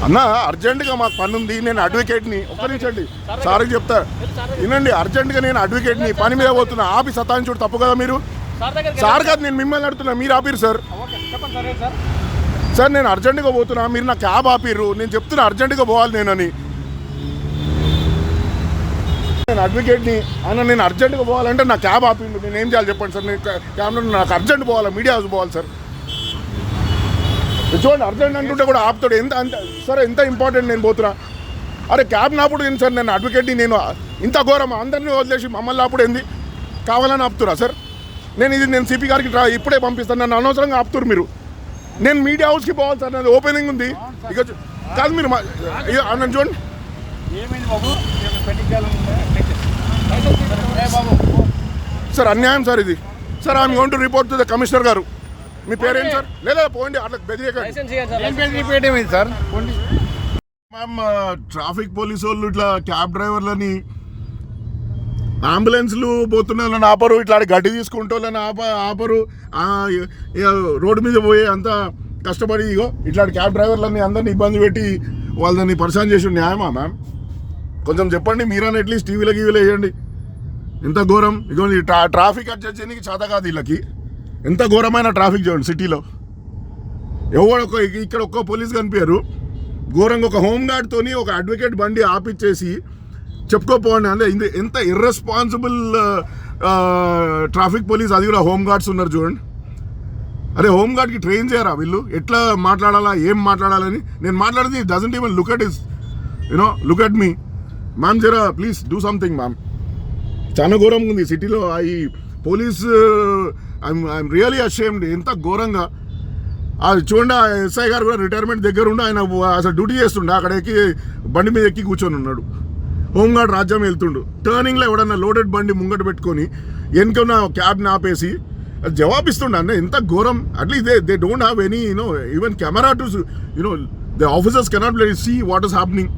అన్న అర్జెంటుగా మాకు పని ఉంది, నేను అడ్వకేట్ని. ఒక్క నిమిషండి సార్కి చెప్తా వినండి. అర్జెంటుగా నేను అడ్వకేట్ని, పని మీద పోతున్నా. ఆపి సతాయించుడు తప్పు కదా మీరు? సార్ కాదు, నేను మిమ్మల్ని అడుగుతున్నా, మీరు ఆపిరు సార్. సార్ నేను అర్జెంటుగా పోతున్నా, మీరు నా క్యాబ్ ఆపిర్రు. నేను చెప్తున్నా అర్జెంటుగా పోవాలి నేనని. నేను అడ్వకేట్ని అయినా నేను అర్జెంటుగా పోవాలంటే నా క్యాబ్ ఆపిండు. నేను ఏం చేయాలి చెప్పండి సార్? నేను క్యాబ్లో నాకు అర్జెంట్ పోవాలి, మీడియా హౌస్ పోవాలి సార్. చూడండి అర్జెంట్ అంటుంటే కూడా ఆపుతాడు. ఎంత అంత సరే ఎంత ఇంపార్టెంట్ నేను పోతున్నా. అరే క్యాబ్ నాపుడు ఏంటి సార్? నేను అడ్వకేట్ని, నేను ఇంత ఘోరమా? అందరినీ వదిలేసి మమ్మల్ని ఆపుడు ఏంది? కావాలని ఆపుతురా సార్? నేను సిపి గారికి ఇప్పుడే పంపిస్తాను, నన్ను అనవసరంగా ఆపుతురు మీరు. నేను మీడియా హౌస్కి పోవాలి సార్, నాది ఓపెనింగ్ ఉంది. ఇక కాదు మీరు నన్ను చూడండి సార్, అన్యాయం సార్ ఇది. Sir I'm going to report to the commissioner గారు. మీ పేరేంటి సార్? లేదా పోండి, అట్లా బెదిరేకండి సార్. మ్యామ్ ట్రాఫిక్ పోలీసు వాళ్ళు ఇట్లా క్యాబ్ డ్రైవర్లని, అంబులెన్స్లు పోతున్న వాళ్ళని ఆపరు, ఇట్లా గడ్డి తీసుకుంటే వాళ్ళని ఆపరు. రోడ్డు మీద పోయి అంత కష్టపడి ఇగో ఇట్లాంటి క్యాబ్ డ్రైవర్లని అందరినీ ఇబ్బంది పెట్టి వాళ్ళని పరిశాన్ చేసి న్యాయమా మ్యామ్? కొంచెం చెప్పండి మీరని, అట్లీస్ట్ టీవీలో వేయండి. ఎంత ఘోరం! ఇగో ట్రాఫిక్ అడ్జస్ట్ చేయడానికి చేత కాదు వీళ్ళకి. ఎంత ఘోరమైన ట్రాఫిక్ చూడండి సిటీలో. ఎవరు ఇక్కడ ఒక్క పోలీస్ కనిపించారు. ఘోరంగా ఒక హోంగార్డ్తోని ఒక అడ్వకేట్ బండి ఆపిచ్చేసి చెప్పుకోపోండి. అంటే ఎంత ఇర్రెస్పాన్సిబుల్ ట్రాఫిక్ పోలీస్, అది కూడా హోంగార్డ్స్ ఉన్నారు చూడండి. అరే హోంగార్డ్కి ట్రైన్ చేయరా వీళ్ళు? ఎట్లా మాట్లాడాలా, ఏం మాట్లాడాలని? నేను మాట్లాడేది doesn't even look at is look at me. Ma'am జరా ప్లీజ్ డూ సంథింగ్ మ్యామ్. చాలా ఘోరంగా ఉంది సిటీలో ఈ పోలీస్. I'm really ashamed. ఎంత ఘోరంగా చూడండి. ఆ ఎస్ఐ గారు కూడా రిటైర్మెంట్ దగ్గర ఉండి ఆయన అసలు డ్యూటీ చేస్తుండే, అక్కడ ఎక్కి బండి మీద ఎక్కి కూర్చొని ఉన్నాడు. హోంగార్డ్ రాజ్యం వెళ్తుండు. టర్నింగ్లో ఎవడన్నా లోడెడ్ బండి ముంగట పెట్టుకొని వెనుకున్న క్యాబ్ని ఆపేసి జవాబిస్తుండే. అన్న ఎంత ఘోరం! At least they don't have any even camera to the officers cannot see what is happening.